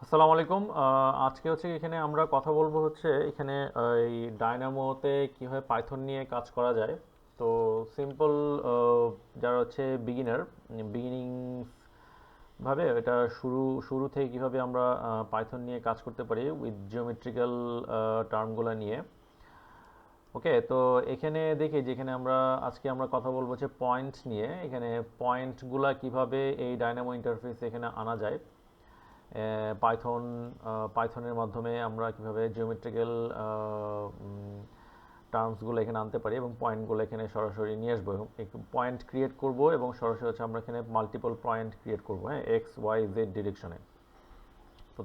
আসসালামু আলাইকুম। আজকে হচ্ছে এখানে আমরা কথা বলবো হচ্ছে এখানে এই ডায়নামোতে কীভাবে পাইথন নিয়ে কাজ করা যায়। তো সিম্পল যারা হচ্ছে বিগিনিং ভাবে এটা শুরু শুরু থেকে কীভাবে আমরা পাইথন নিয়ে কাজ করতে পারি উইথ জিওমেট্রিক্যাল টার্মগুলো নিয়ে। ওকে, তো এখানে দেখি যেখানে আজকে আমরা কথা বলবো হচ্ছে পয়েন্ট নিয়ে। এখানে পয়েন্টগুলা কিভাবে এই ডায়নামো ইন্টারফেস এখানে আনা যায়, পাইথনের মাধ্যমে আমরা কিভাবে জিওমেট্রিক্যাল টার্মসগুলো এখানে আনতে পারি এবং পয়েন্টগুলো এখানে সরাসরি নিয়ে আসবো এবং একটু পয়েন্ট ক্রিয়েট করব এবং সরাসরি হচ্ছে আমরা এখানে মাল্টিপল পয়েন্ট ক্রিয়েট করবো, হ্যাঁ, এক্স ওয়াই জেড ডিরেকশনে।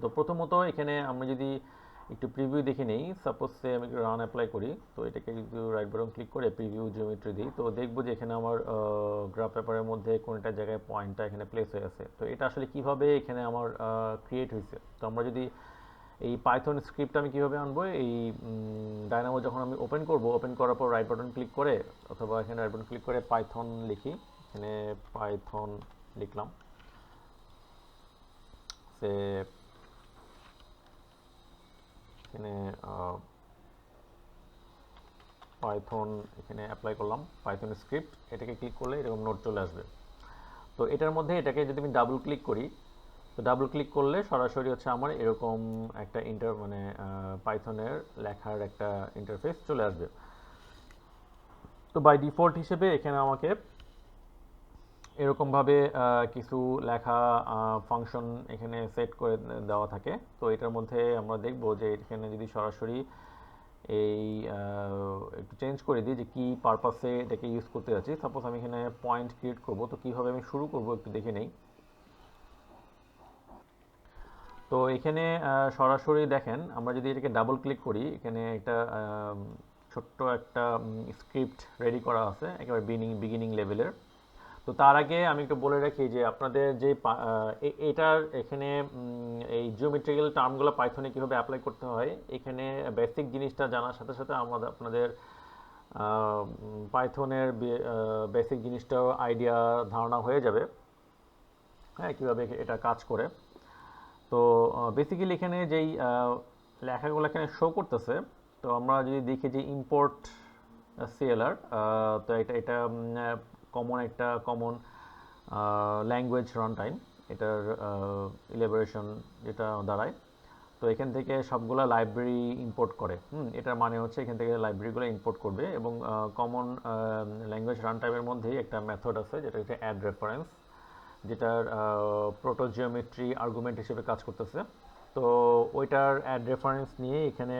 তো প্রথমত এখানে আমরা যদি একটু প্রিভিউ দেখে নেই, সাপোজ সে আমি রান অ্যাপ্লাই করি, তো এটাকে যদি রাইট বাটন ক্লিক করে প্রিভিউ জিওমেট্রি দিই, তো দেখবো যে এখানে আমার গ্রাফ পেপারের মধ্যে কোনটা জায়গায় পয়েন্টটা এখানে প্লেস হয়ে আছে। তো এটা আসলে কিভাবে এখানে আমার ক্রিয়েট হয়েছে। তো আমরা যদি এই পাইথন স্ক্রিপ্ট আমি কিভাবে আনবো, এই ডায়নামো যখন আমি ওপেন করব, ওপেন করার পর রাইট বাটন ক্লিক করে অথবা এখানে রাইট বাটন ক্লিক করে পাইথন লিখি, এখানে পাইথন লিখলাম, সে এখানে পাইথন এখানে অ্যাপ্লাই করলাম, পাইথন স্ক্রিপ্ট, এটাকে ক্লিক করলে এরকম নোট চলে আসবে। তো এটার মধ্যে এটাকে যদি আমি ডাবল ক্লিক করি, তো ডাবল ক্লিক করলে সরাসরি হচ্ছে আমার এরকম একটা পাইথনের লেখার একটা ইন্টারফেস চলে আসবে। তো বাই ডিফল্ট হিসেবে এখানে আমাকে এরকমভাবে কিছু লেখা ফাংশন এখানে সেট করে দেওয়া থাকে। তো এটার মধ্যে আমরা দেখব যে এখানে যদি সরাসরি এই একটু চেঞ্জ করে দিই যে কী পারপাসে এটাকে ইউজ করতে যাচ্ছি। সাপোজ আমি এখানে পয়েন্ট ক্রিয়েট করব, তো কীভাবে আমি শুরু করব একটু দেখে নেই। তো এখানে সরাসরি দেখেন, আমরা যদি এটাকে ডাবল ক্লিক করি, এখানে একটা ছোট্ট একটা স্ক্রিপ্ট রেডি করা আছে একেবারে বিগিনিং লেভেলের। তো তার আগে আমি একটু বলে রাখি যে আপনাদের যে এটার এখানে এই জিওমেট্রিক্যাল টার্মগুলো পাইথনে কীভাবে অ্যাপ্লাই করতে হয়, এখানে বেসিক জিনিসটা জানার সাথে সাথে আপনাদের পাইথনের বেসিক জিনিসটাও আইডিয়া ধারণা হয়ে যাবে, হ্যাঁ, কীভাবে এটা কাজ করে। তো বেসিক্যালি এখানে যেই লেখাগুলো এখানে শো করতেছে, তো আমরা যদি দেখি যে ইম্পোর্ট সিএলআর, তো এটা কমন ল্যাঙ্গুয়েজ রান টাইম, এটার ইলেবোরেশন যেটা দাঁড়ায়। তো এখান থেকে সবগুলো লাইব্রেরি ইম্পোর্ট করে, এটার মানে হচ্ছে এখান থেকে লাইব্রেরিগুলো ইম্পোর্ট করবে এবং কমন ল্যাঙ্গুয়েজ রান টাইমের মধ্যেই একটা মেথড আছে যেটা হচ্ছে অ্যাড রেফারেন্স, যেটার প্রোটো জিওমেট্রি আর্গুমেন্ট হিসেবে কাজ করতেছে। তো ওইটার অ্যাড রেফারেন্স নিয়ে এখানে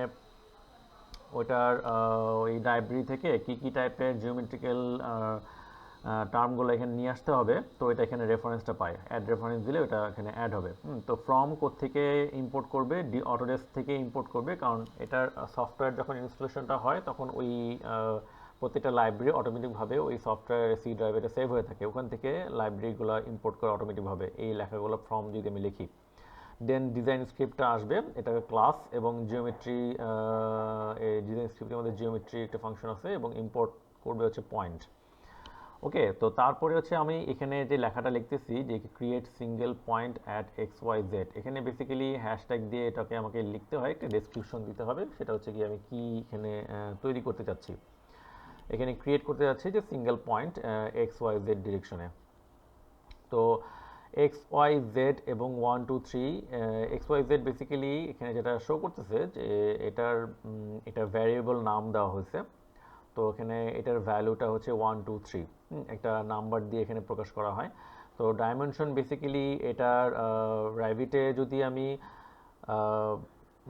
ওইটার ওই লাইব্রেরি থেকে কী কী টাইপের জিওমেট্রিক্যাল টার্মগুলো এখানে নিয়ে আসতে হবে, তো এটা এখানে রেফারেন্সটা পায়, অ্যাড রেফারেন্স দিলে ওটা এখানে অ্যাড হবে। তো ফ্রম থেকে ইম্পোর্ট করবে, অটোডেস্ক থেকে ইম্পোর্ট করবে, কারণ এটার সফটওয়্যার যখন ইনস্টলেশনটা হয় তখন ওই প্রত্যেকটা লাইব্রেরি অটোমেটিকভাবে ওই সফটওয়্যার সি ড্রাইভে এটা সেভ হয়ে থাকে, ওখান থেকে লাইব্রেরিগুলো ইম্পোর্ট করে অটোমেটিকভাবে এই লেখাগুলো ফ্রম যদি আমি লিখি। দেন ডিজাইন স্ক্রিপ্টটা আসবে, এটাকে ক্লাস এবং জিওমেট্রি, এই ডিজাইন স্ক্রিপ্টের মধ্যে জিওমেট্রি একটা ফাংশন আছে এবং ইম্পোর্ট করবে হচ্ছে পয়েন্ট। ওকে, তো তারপরে হচ্ছে আমি এখানে যে লেখাটা লিখতেছি যে create single point at X Y Z, এখানে বেসিক্যালি হ্যাশট্যাগ দিয়ে এটাকে আমাকে লিখতে হয়, একটা ডেসক্রিপশন দিতে হবে, সেটা হচ্ছে কি আমি কি এখানে তৈরি করতে চাচ্ছি। এখানে ক্রিয়েট করতে যাচ্ছি যে single point X Y Z ডিরেকশনে। তো এক্স ওয়াই জেড এবং 1 2 3, এক্স ওয়াই জেড বেসিক্যালি এখানে যেটা শো করতেছে যে এটা ভ্যারিয়েবল নাম দেওয়া হয়েছে। তো এখানে এটার ভ্যালুটা হচ্ছে 1 2 3, একটা নাম্বার দিয়ে এখানে প্রকাশ করা হয়। তো ডাইমেনশন বেসিক্যালি এটার র্যাভিটে যদি আমি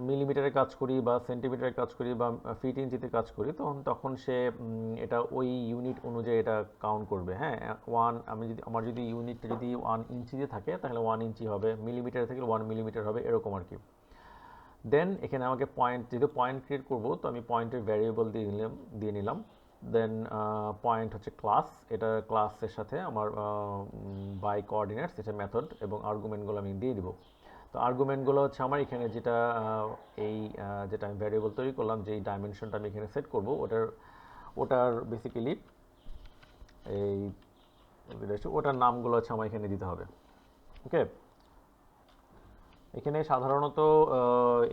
মিলিমিটারে কাজ করি বা সেন্টিমিটারে কাজ করি বা ফিট ইঞ্চিতে কাজ করি, তখন সে এটা ওই ইউনিট অনুযায়ী এটা কাউন্ট করবে, হ্যাঁ। আমার যদি ইউনিটটা যদি 1 ইঞ্চিতে থাকে তাহলে 1 ইঞ্চি হবে, মিলিমিটারে থাকলে 1 মিলিমিটার হবে, এরকম আর কি। দেন এখানে আমাকে যেহেতু পয়েন্ট ক্রিয়েট করবো, তো আমি পয়েন্টের ভ্যারিয়েবল দিয়ে নিলাম। দেন পয়েন্ট হচ্ছে ক্লাস, এটা ক্লাসের সাথে আমার বাই কোঅর্ডিনেটস, এটা মেথড এবং আর্গুমেন্টগুলো আমি দিয়ে দিব। তো আর্গুমেন্টগুলো হচ্ছে আমার এখানে যেটা আমি ভ্যারিয়েবল তৈরি করলাম, যেই ডাইমেনশনটা আমি এখানে সেট করব, ওটার বেসিক্যালি এই ওটার নামগুলো হচ্ছে আমার এখানে দিতে হবে। ওকে, এখানে সাধারণত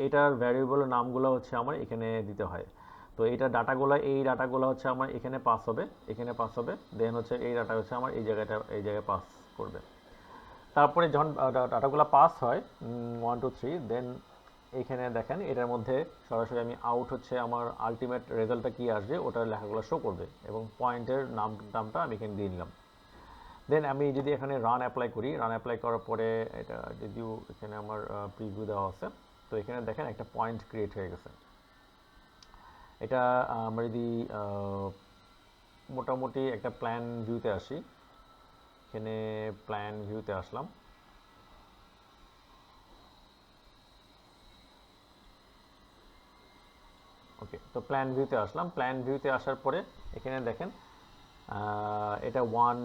এটার ভ্যারিয়েবলের নামগুলো হচ্ছে আমার এখানে দিতে হয়। তো এইটা ডাটাগুলো, এই ডাটাগুলো হচ্ছে আমার এখানে পাস হবে, এখানে পাস হবে, দেন হচ্ছে এই ডাটা হচ্ছে আমার এই জায়গায় পাস করবে। তারপরে যখন ডাটাগুলো পাস হয় 1 2 3, দেন এইখানে দেখেন এটার মধ্যে সরাসরি আমি আউট হচ্ছে আমার আলটিমেট রেজাল্টটা কী আসবে ওটার লেখাগুলো শো করবে, এবং পয়েন্টের নামটা আমি এখানে দিয়ে নিলাম। দেন আমি যদি এখানে রান অ্যাপ্লাই করি, রান অ্যাপ্লাই করার পরে এটা যদিও এখানে আমার প্রিভিউ দেওয়া আছে, তো এখানে দেখেন একটা পয়েন্ট ক্রিয়েট হয়ে গেছে। এটা আমরা যদি মোটামুটি একটা প্ল্যান ভিউতে আসি, এখানে প্ল্যান ভিউতে আসলাম। ওকে, তো প্ল্যান ভিউতে আসলাম। প্ল্যান ভিউতে আসার পরে এখানে দেখেন এটা 1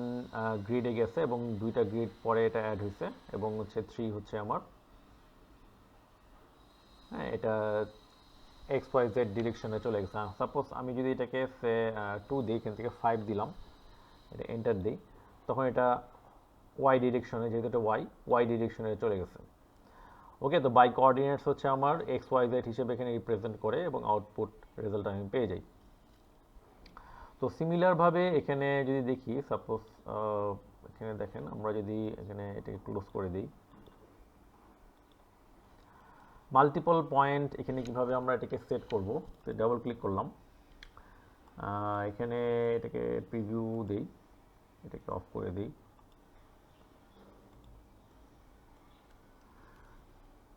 গ্রিডে গেছে এবং 2টা গ্রিড পরে এটা অ্যাড হয়েছে, এবং হচ্ছে 3 হচ্ছে আমার, হ্যাঁ, এটা এক্স ওয়াই জেড ডিরেকশনে চলে গেছে। সাপোজ আমি যদি এটাকে 2 দিই, এখান থেকে 5 দিলাম, এটা এন্টার দিই, তখন এটা ওয়াই ডিরেকশনে, যেহেতু এটা ওয়াই ডিরেকশনে চলে গেছে। ওকে, তো বাই কোঅর্ডিনেটস হচ্ছে আমার এক্স ওয়াই জেড হিসেবে এখানে রিপ্রেজেন্ট করে, এবং আউটপুট রেজাল্ট আমি পেয়ে যাই। তো সিমিলারভাবে এখানে যদি দেখি, সাপোজ এখানে দেখেন আমরা যদি এখানে এটাকে ক্লোজ করে দিই, মাল্টিপল পয়েন্ট এখানে কিভাবে আমরা এটাকে সেট করব, তো ডাবল ক্লিক করলাম, এখানে এটাকে প্রিভিউ দেই, এটাকে অফ করে দিই।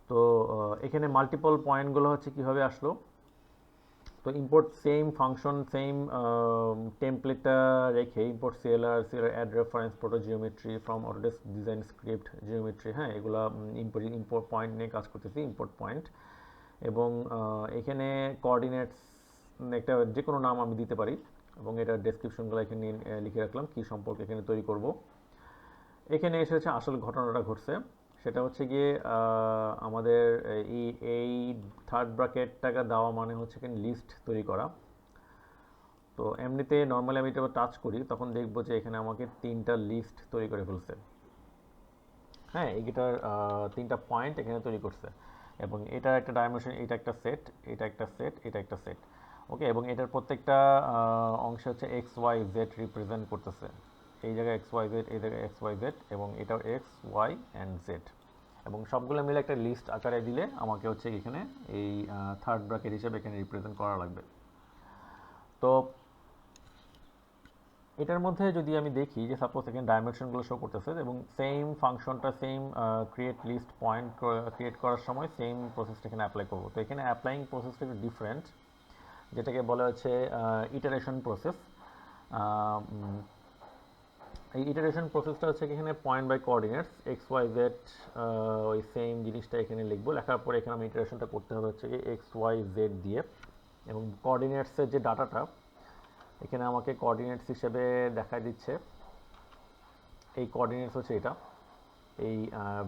তো এখানে মাল্টিপল পয়েন্টগুলো হচ্ছে কিভাবে আসলো, তো ইম্পোর্ট সেম ফাংশন, সেম টেমপ্লেটটা রেখে import CLR add reference proto geometry from Autodesk design script geometry, হ্যাঁ, এগুলা ইম্পোর্ট পয়েন্ট নিয়ে কাজ করতেছি, ইম্পোর্ট পয়েন্ট। এবং এখানে কোঅর্ডিনেটস একটা যে কোনো নাম আমি দিতে পারি, এবং এটার ডেসক্রিপশনগুলো এখানে লিখে রাখলাম কী সম্পর্কে এখানে তৈরি করব। এখানে এসেছে আসল ঘটনাটা ঘটছে, সেটা হচ্ছে গিয়ে আমাদের এই থার্ড ব্র্যাকেটটাকে দেওয়া মানে হচ্ছে কি লিস্ট তৈরি করা। তো এমনিতে নর্মালি আমি এটা টাচ করি, তখন দেখবো যে এখানে আমাকে 3টা লিস্ট তৈরি করে ফেলছে, হ্যাঁ, এইটার 3টা পয়েন্ট এখানে তৈরি করছে, এবং এটা একটা ডাইমেনশন, এটা একটা সেট, এটা একটা সেট, এটা একটা সেট। ওকে, এবং এটার প্রত্যেকটা অংশ হচ্ছে এক্স ওয়াই জেড রিপ্রেজেন্ট করতেছে। এই জায়গায় এক্স ওয়াই জেড, এই জায়গায় এক্স ওয়াই জেড, এবং এটাও এক্স ওয়াই অ্যান্ড জেড, এবং সবগুলো মিলে একটা লিস্ট আকারে দিলে আমাকে হচ্ছে এখানে এই থার্ড ব্র্যাকেট হিসেবে এখানে রিপ্রেজেন্ট করা লাগবে। তো এটার মধ্যে যদি আমি দেখি যে সাপোজ এখানে ডাইমেনশনগুলো শো করতেছে, এবং সেম ফাংশনটা, same create list point create করার সময় সেম প্রসেসটা এখানে অ্যাপ্লাই করবো। তো এখানে অ্যাপ্লাইং প্রসেসটা একটু ডিফারেন্ট, যেটাকে বলা হচ্ছে ইটারেশন প্রসেস। এই ইটারেশন প্রসেসটা হচ্ছে এখানে point by coordinates X Y Z, ওই সেম জিনিসটা এখানে লিখবো, লেখার পরে এখানে আমি ইটারেশনটা করতে হবে হচ্ছে এক্স ওয়াই জেড দিয়ে, এবং কোঅর্ডিনেটসের যে ডাটাটা এখানে আমাকে কোঅর্ডিনেটস হিসেবে দেখায় দিচ্ছে, এই কোঅর্ডিনেটস হচ্ছে এটা, এই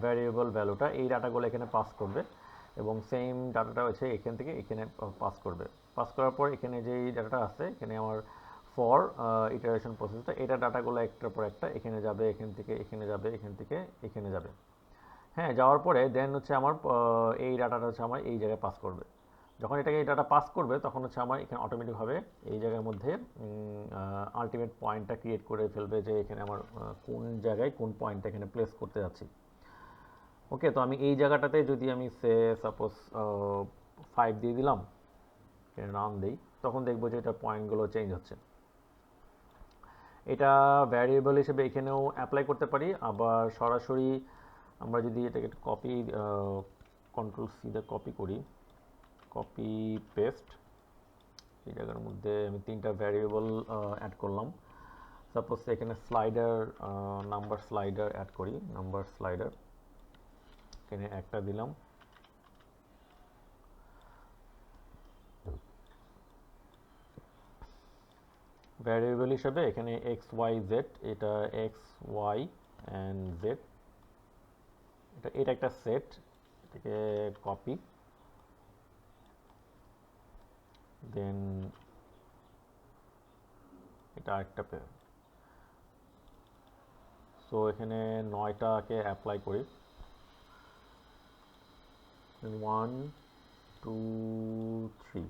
ভ্যারিয়েবল ভ্যালুটা, এই ডাটাগুলো এখানে পাস করবে, এবং সেম ডাটাটা হচ্ছে এখান থেকে এখানে পাস করবে। পাস করার পর এখানে যেই ডাটাটা আছে, এখানে আমার ফর ইটারেশন প্রসেসটা, এটা ডাটাগুলো একটার পর একটা এখানে যাবে, এখান থেকে এখানে যাবে, এখান থেকে এখানে যাবে, হ্যাঁ, যাওয়ার পরে দেন হচ্ছে আমার এই ডাটাটা হচ্ছে আমার এই জায়গায় পাস করবে। যখন এটাকে এই ডাটা পাস করবে তখন হচ্ছে আমার এখানে অটোমেটিকভাবে এই জায়গার মধ্যে আলটিমেট পয়েন্টটা ক্রিয়েট করে ফেলবে, যে এখানে আমার কোন জায়গায় কোন পয়েন্টটা এখানে প্লেস করতে যাচ্ছি। ওকে, তো আমি এই জায়গাটাতে যদি আমি সাপোজ 5 দিয়ে দিলাম, রান দিই, তখন দেখবো যে এটা পয়েন্টগুলো চেঞ্জ হচ্ছে। এটা ভ্যারিয়েবল হিসেবে এখানেও অ্যাপ্লাই করতে পারি, আবার সরাসরি আমরা যদি এটাকে কপি, কন্ট্রোল সি দিয়ে কপি করি, কপি পেস্ট, এই জায়গার মধ্যে আমি 3টা ভ্যারিয়েবল অ্যাড করলাম। সাপোজ এখানে স্লাইডার, নাম্বার স্লাইডার অ্যাড করি, নাম্বার স্লাইডার এখানে একটা দিলাম, ভ্যারিয়েবল হিসেবে এখানে এক্স ওয়াই জেড, এটা এক্স ওয়াই অ্যান্ড জেড, এটা একটা সেট, এটাকে কপি, দেন এটা আরেকটা সো এখানে 9টাকে অ্যাপ্লাই করি, 1 2 3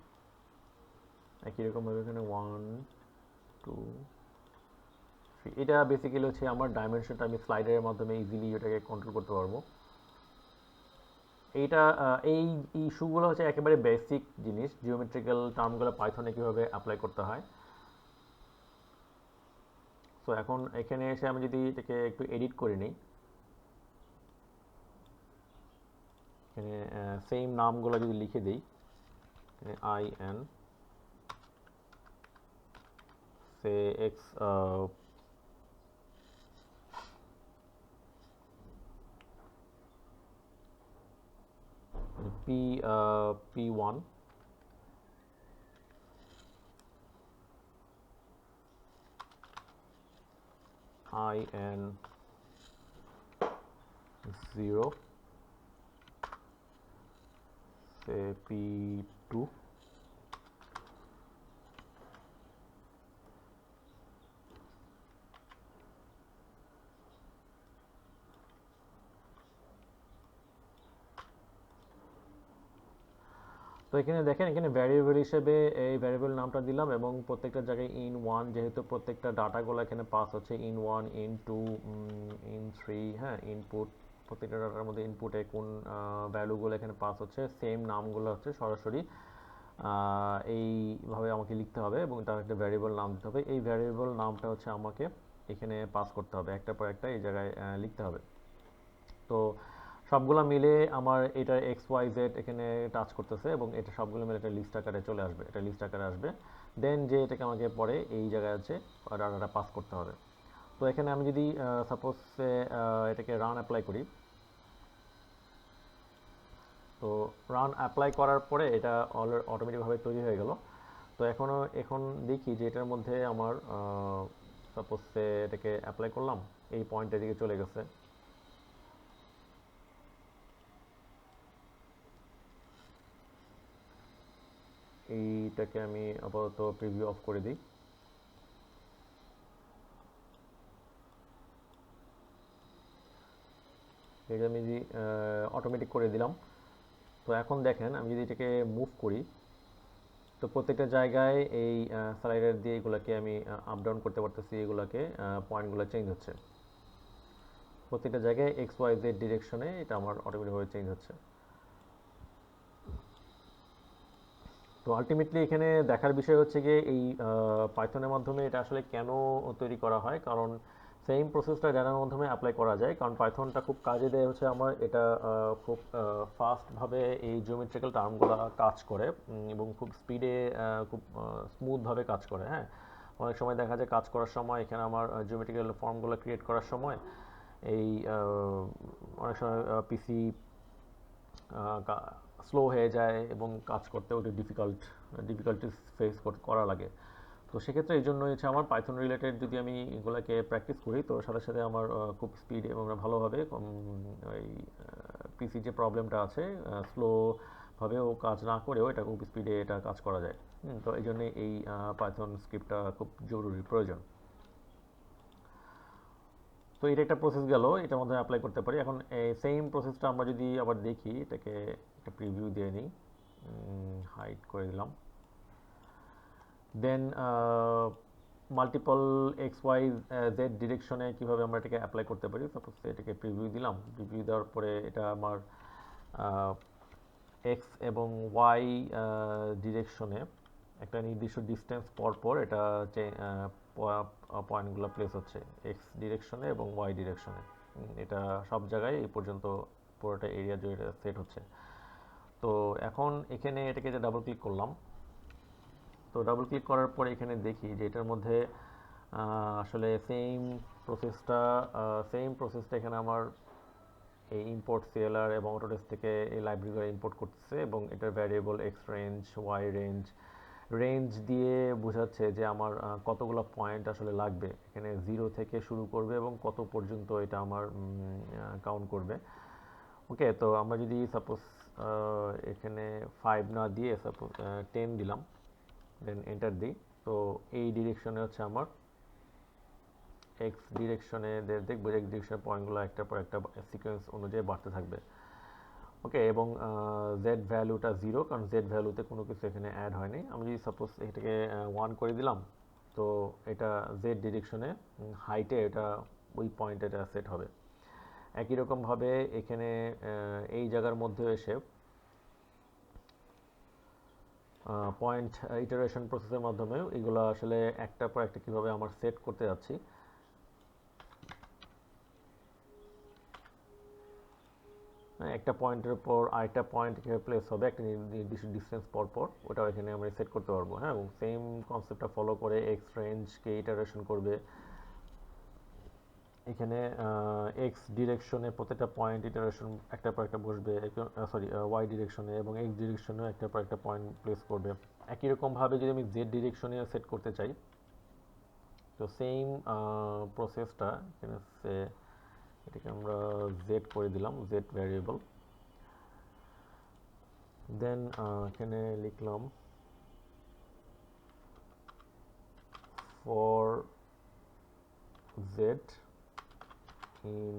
একই রকমভাবে এখানে 1 2 3। এটা বেসিক্যালি হচ্ছে আমার ডাইমেনশনটা আমি স্লাইডারের মাধ্যমে ইজিলি এটাকে কন্ট্রোল করতে পারবো। এইটা এই ইস্যুগুলো হচ্ছে একেবারে বেসিক জিনিস, জিওমেট্রিক্যাল টার্মগুলো পাইথনে কীভাবে অ্যাপ্লাই করতে হয়। সো এখন এখানে এসে আমি যদি এটাকে একটু এডিট করে নিই, এখানে সেম নামগুলো যদি লিখে দিই, I N say x P1 IN 0 say P2 তো এখানে দেখেন এখানে ভ্যারিয়েবল হিসেবে এই ভ্যারিয়েবল নামটা দিলাম এবং প্রত্যেকটা জায়গায় ইন ওয়ান, যেহেতু প্রত্যেকটা ডাটাগুলো এখানে পাস হচ্ছে in one in two in three, হ্যাঁ ইনপুট প্রত্যেকটা ডাটার মধ্যে ইনপুটে কোন ভ্যালুগুলো এখানে পাস হচ্ছে সেম নামগুলো হচ্ছে সরাসরি এইভাবে আমাকে লিখতে হবে এবং তার একটা ভ্যারিয়েবল নাম দিতে হবে। এই ভ্যারিয়েবল নামটা হচ্ছে আমাকে এখানে পাস করতে হবে, একটা পর একটা এই জায়গায় লিখতে হবে। তো সবগুলো মিলে আমার এটা এক্স ওয়াই জেড এখানে টাচ করতেছে এবং এটা সবগুলো মিলে একটা লিস্ট আকারে চলে আসবে, এটা লিস্ট আকারে আসবে। দেন যে এটাকে আমাকে পরে এই জায়গায় আছে ডাটাটা পাস করতে হবে। তো এখানে আমি যদি সাপোজ এটাকে রান অ্যাপ্লাই করি, তো রান অ্যাপ্লাই করার পরে এটা অটোমেটিকভাবে তৈরি হয়ে গেল। তো এখন দেখি যে এটার মধ্যে আমার সাপোজ এটাকে অ্যাপ্লাই করলাম, এই পয়েন্টের দিকে চলে গেছে। এইটাকে আমি আপাতত প্রিভিউ অফ করে দিই। এটা আমি যদি অটোমেটিক করে দিলাম। তো এখন দেখেন আমি যদি এটাকে মুভ করি, তো প্রত্যেকটা জায়গায় এই স্লাইডার দিয়ে এগুলোকে আমি আপ ডাউন করতে পারতেছি, এগুলোকে পয়েন্টগুলো চেঞ্জ হচ্ছে প্রত্যেকটা জায়গায় এক্স ওয়াই জেড ডিরেকশনে, এটা আমার অটোমেটিকভাবে চেঞ্জ হচ্ছে। তো আলটিমেটলি এখানে দেখার বিষয় হচ্ছে গিয়ে এই পাইথনের মাধ্যমে এটা আসলে কেন তৈরি করা হয়, কারণ সেম প্রসেসটা জানার মাধ্যমে অ্যাপ্লাই করা যায়, কারণ পাইথনটা খুব কাজে দেয় হচ্ছে আমার এটা খুব ফাস্টভাবে এই জিওমেট্রিক্যাল টার্মগুলো কাজ করে এবং খুব স্পিডে খুব স্মুথভাবে কাজ করে। হ্যাঁ, অনেক সময় দেখা যায় কাজ করার সময় এখানে আমার জিওমেট্রিক্যাল ফর্মগুলো ক্রিয়েট করার সময় এই অনেক সময় পিসি স্লো হয়ে যায় এবং কাজ করতেও একটু ডিফিকাল্টিস ফেস করা লাগে। তো সেক্ষেত্রে এই জন্য হচ্ছে আমার পাইথন রিলেটেড যদি আমি এগুলোকে প্র্যাকটিস করি, তো সাথে সাথে আমার খুব স্পিড এবং ভালোভাবে ওই পিসি যে প্রবলেমটা আছে স্লোভাবেও কাজ না করেও এটা খুব স্পিডে এটা কাজ করা যায়। তো এই জন্যে এই পাইথন স্ক্রিপ্টটা খুব জরুরি প্রয়োজন। তো এটা একটা প্রসেস গেল, এটার মধ্যে অ্যাপ্লাই করতে পারি। এখন এই সেম প্রসেসটা আমরা যদি আবার দেখি, এটাকে একটা প্রিভিউ দিয়ে নিই, হাইড করে দিলাম। দেন মাল্টিপল এক্স ওয়াই জেড ডিরেকশনে কীভাবে আমরা এটাকে অ্যাপ্লাই করতে পারি, সাপোজ এটাকে প্রিভিউ দিলাম। প্রিভিউ দেওয়ার পরে এটা আমার এক্স এবং ওয়াই ডিরেকশনে একটা নির্দিষ্ট ডিস্টেন্স পর পর এটা পয়েন্টগুলো প্লেস হচ্ছে এক্স ডিরেকশনে এবং ওয়াই ডিরেকশনে। এটা সব জায়গায় এই পর্যন্ত পুরোটা এরিয়া জুড়ে সেট হচ্ছে। তো এখন এখানে এটাকে যে ডাবল ক্লিক করলাম, তো ডাবল ক্লিক করার পরে এখানে দেখি যে এটার মধ্যে আসলে সেম প্রসেসটা এখানে আমার এই ইম্পোর্ট সিএলআর এবং অটোডেস্ক থেকে এই লাইব্রেরিগুলো ইম্পোর্ট করতেছে এবং এটার variable X range Y range দিয়ে বোঝাচ্ছে যে আমার কতগুলো পয়েন্ট আসলে লাগবে। এখানে 0 থেকে শুরু করবে এবং কত পর্যন্ত এটা আমার কাউন্ট করবে। ওকে, তো আমরা যদি সাপোজ এখানে 5 না দিয়ে সাপোজ 10 দিলাম, দেন এন্টার দিই, তো এই ডিরেকশনে হচ্ছে আমার এক্স ডিরেকশনে দেখবো যে এক্স ডিরেকশনের পয়েন্টগুলো একটার পর একটা সিকোয়েন্স অনুযায়ী বাড়তে থাকবে। ওকে, এবং জেড ভ্যালুটা 0, কারণ জেড ভ্যালুতে কোনো কিছু এখানে অ্যাড হয়নি। আমি যদি সাপোজ এটাকে 1 করে দিলাম, তো এটা জেড ডিরেকশনে হাইটে এটা ওই পয়েন্টে এটা সেট হবে। একই রকমভাবে এখানে এই জায়গার মধ্যে এসে পয়েন্ট ইটারেশন প্রসেসের মাধ্যমে এগুলো আসলে একটার পর একটা কীভাবে আমার সেট করতে যাচ্ছি। একটা পয়েন্টের পর আরেকটা পয়েন্ট কীভাবে প্লেস হবে একটা নির্দিষ্ট ডিস্টেন্স পর পর, ওটাও এখানে আমরা সেট করতে পারবো। হ্যাঁ, এবং সেম কনসেপ্টটা ফলো করে এক্স রেঞ্জকে ইটারেশন করবে। এখানে এক্স ডিরেকশনে প্রত্যেকটা পয়েন্ট ইটারেশন একটার পর একটা বসবে, সরি ওয়াই ডিরেকশনে, এবং এক্স ডিরেকশনেও একটার পর একটা পয়েন্ট প্লেস করবে। একই রকমভাবে যদি আমি জেড ডিরেকশনে সেট করতে চাই, তো সেম প্রসেসটা এখানে এটাকে আমরা জেড করে দিলাম, জেড ভ্যারিয়েবল। দেন এখানে লিখলাম ফর জেড ইন,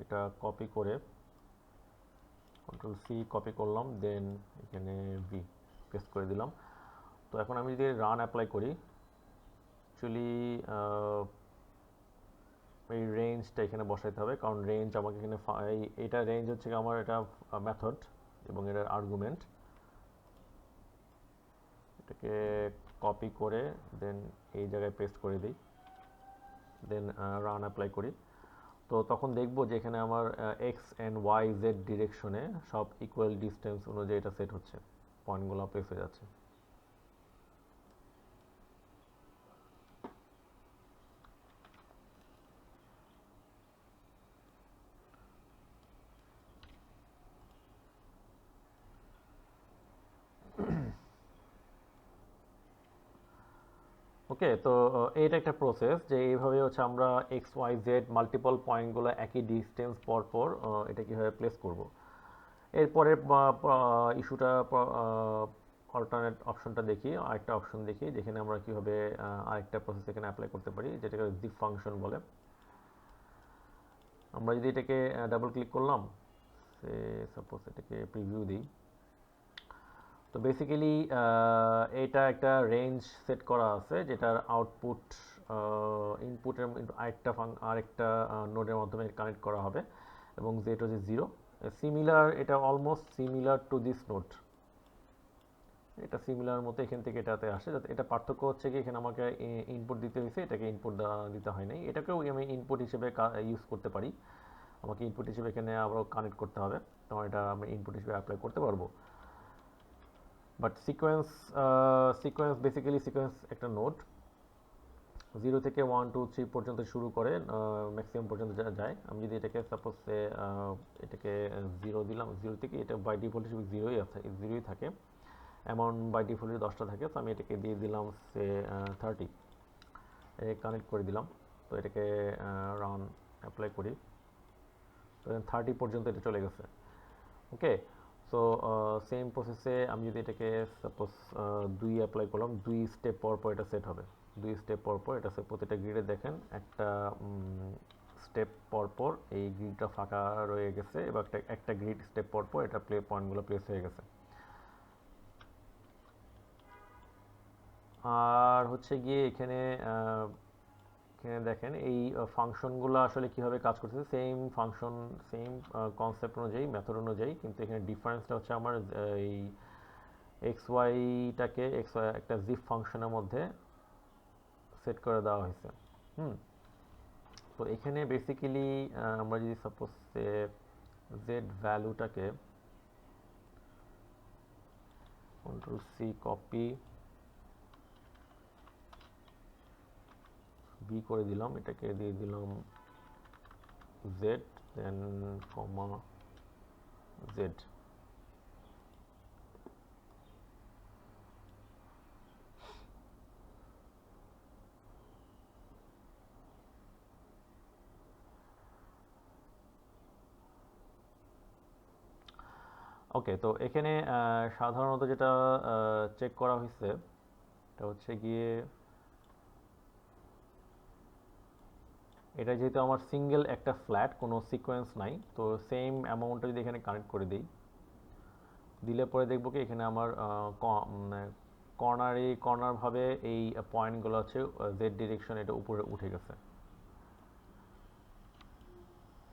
এটা কপি করে Ctrl+C কপি করলাম, দেন এখানে ভি পেস্ট করে দিলাম। তো এখন আমি যদি রান অ্যাপ্লাই করি, অ্যাকচুয়ালি এই রেঞ্জটা এখানে বসাইতে হবে, কারণ রেঞ্জ আমাকে এখানে এটা রেঞ্জ হচ্ছে আমার এটা মেথড এবং এটার আর্গুমেন্ট। এটাকে কপি করে দেন এই জায়গায় পেস্ট করে দিই, দেন রান অ্যাপ্লাই করি। তো তখন দেখবো যে এখানে আমার এক্স অ্যান্ড ওয়াই জেড ডিরেকশনে সব ইকুয়াল ডিস্টেন্স অনুযায়ী এটা সেট হচ্ছে, পয়েন্টগুলো প্লেস হয়ে যাচ্ছে। ওকে, তো এইটা একটা প্রসেস যে এইভাবে হচ্ছে আমরা এক্স ওয়াই জেড মাল্টিপল পয়েন্টগুলো একই ডিস্টেন্স পর পর এটা কীভাবে প্লেস করব। এরপরে ইস্যুটা অল্টারনেট অপশনটা দেখি, আরেকটা অপশন দেখি যেখানে আমরা কীভাবে আরেকটা প্রসেস এখানে অ্যাপ্লাই করতে পারি, যেটাকে জিপ ফাংশন বলে। আমরা যদি এটাকে ডাবল ক্লিক করলাম, সে সাপোজ এটাকে প্রিভিউ দিই, তো বেসিক্যালি এটা একটা রেঞ্জ সেট করা আছে যেটার আউটপুট ইনপুটের আরেকটা নোডের মাধ্যমে কানেক্ট করা হবে, এবং যেটা হচ্ছে 0 সিমিলার, এটা almost similar to this node, এটা সিমিলার মতো এখান থেকে এটাতে আসে। যাতে এটা পার্থক্য হচ্ছে কি এখানে আমাকে ইনপুট দিতে হয়েছে, এটাকে ইনপুট দিতে হয় নাই। এটাকেও আমি ইনপুট হিসেবে ইউজ করতে পারি, আমাকে ইনপুট হিসেবে এখানে আবারও কানেক্ট করতে হবে, তখন এটা আমি ইনপুট হিসেবে অ্যাপ্লাই করতে পারবো। বাট সিকোয়েন্স বেসিক্যালি সিকোয়েন্স একটা নোড 0 থেকে 1 2 3 পর্যন্ত শুরু করে ম্যাক্সিমাম পর্যন্ত যায়। আমি যদি এটাকে সাপোজ এটাকে 0 দিলাম, 0 থেকে এটা বাই ডিফল্ট হিসেবে 0ই থাকে, অ্যামাউন্ট বাই ডিফল্ট 10টা থাকে, তো আমি এটাকে দিয়ে দিলাম সে 30, কানেক্ট করে দিলাম। তো এটাকে রান অ্যাপ্লাই করি, তো 30 পর্যন্ত এটা চলে গেছে। ওকে, সো সেম প্রসেসে আমি যদি এটাকে সাপোজ 2 অ্যাপ্লাই করলাম, 2 স্টেপ পর পর এটা সেট হবে, 2 স্টেপ পর পর এটা প্রতিটা গ্রিডে দেখেন একটা স্টেপ পর পর এই গ্রিডটা ফাঁকা রয়ে গেছে, এবং একটা গ্রিড স্টেপ পর পর এটা পয়েন্টগুলো প্লেস হয়ে গেছে। আর হচ্ছে গিয়ে এখানে দেখেন এই ফাংশনগুলো আসলে কিভাবে কাজ করতেছে, সেম ফাংশন সেম কনসেপ্ট অনুযায়ী মেথড অনুযায়ী, কিন্তু এখানে ডিফারেন্সটা হচ্ছে আমার এই এক্স ওয়াইটাকে একটা জিপ ফাংশনের মধ্যে সেট করে দেওয়া হয়েছে। তো এখানে বেসিক্যালি আমরা যদি সাপোজ জেড ভ্যালুটাকে Ctrl+C কপি বি করে দিলাম, এটাকে দিয়ে দিলাম জেড, দেন কমা জেড। ওকে, তো এখানে সাধারণত যেটা চেক করা হয়েছে এটা হচ্ছে গিয়ে এটা যেহেতু আমার সিঙ্গেল একটা ফ্ল্যাট, কোনো সিকোয়েন্স নাই, তো সেম অ্যামাউন্টটা যদি এখানে কানেক্ট করে দিই, দিলে পরে দেখবো কি এখানে আমার কর্নারভাবে এই পয়েন্টগুলো হচ্ছে জেড ডিরেকশন, এটা উপরে উঠে গেছে।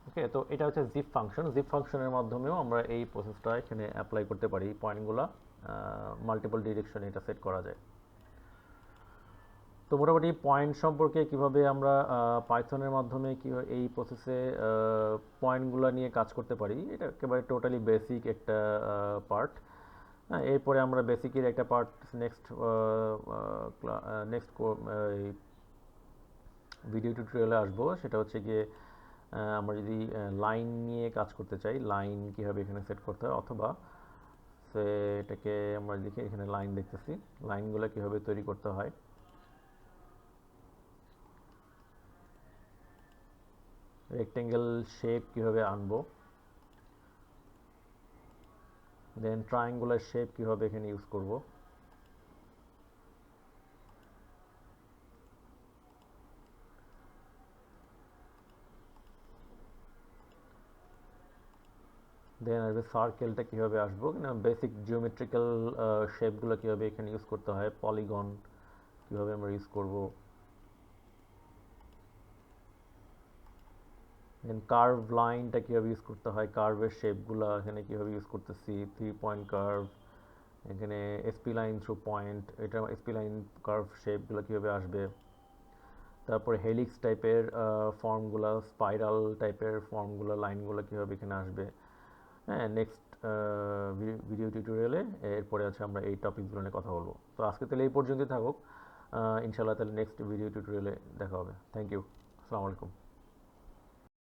ওকে, তো এটা হচ্ছে জিপ ফাংশন। জিপ ফাংশনের মাধ্যমেও আমরা এই প্রসেসটা এখানে অ্যাপ্লাই করতে পারি। পয়েন্টগুলো মাল্টিপল ডিরেকশনে এটা সেট করা যায়। তো মোটামুটি পয়েন্ট সম্পর্কে কিভাবে আমরা পাইথনের মাধ্যমে কীভাবে এই প্রসেসে পয়েন্টগুলো নিয়ে কাজ করতে পারি, এটা একেবারে টোটালি বেসিক একটা পার্ট। এরপরে আমরা বেসিকের একটা পার্ট নেক্সট নেক্সট ভিডিও টিউটোরিয়ালে আসবো। সেটা হচ্ছে গিয়ে আমরা যদি লাইন নিয়ে কাজ করতে চাই, লাইন কীভাবে এখানে সেট করতে হয়, অথবা এটাকে আমরা দেখি এখানে লাইন দেখতেছি, লাইনগুলো কীভাবে তৈরি করতে হয়, রেক্টেঙ্গেল শেপ কীভাবে আনবো, দেন ট্রায়াঙ্গুলার শেপ কীভাবে এখানে ইউজ করব, দেন আসবে সার্কেলটা কীভাবে আসবো, বেসিক জিওমেট্রিক্যাল শেপগুলো কীভাবে এখানে ইউজ করতে হয়, পলিগন কীভাবে আমরা ইউজ করব, দেন কার্ভ লাইনটা কীভাবে ইউজ করতে হয়, কার্ভের শেপগুলো এখানে কীভাবে ইউজ করতেছি, 3 পয়েন্ট কার্ভ, এখানে এসপি লাইন থ্রু পয়েন্ট, এটা এসপি লাইন কার্ভ শেপগুলো কীভাবে আসবে, তারপরে হেলিক্স টাইপের ফর্মগুলো, স্পাইরাল টাইপের ফর্মগুলো, লাইনগুলো কীভাবে এখানে আসবে। হ্যাঁ, নেক্সট ভিডিও টিউটোরিয়ালে এরপরে আছে আমরা এই টপিকগুলো নিয়ে কথা বলবো। তো আজকে তাহলে এই পর্যন্তই থাকুক, ইনশাআল্লাহ তাহলে নেক্সট ভিডিও টিউটোরিয়ালে দেখা হবে। থ্যাংক ইউ, আসসালামু আলাইকুম।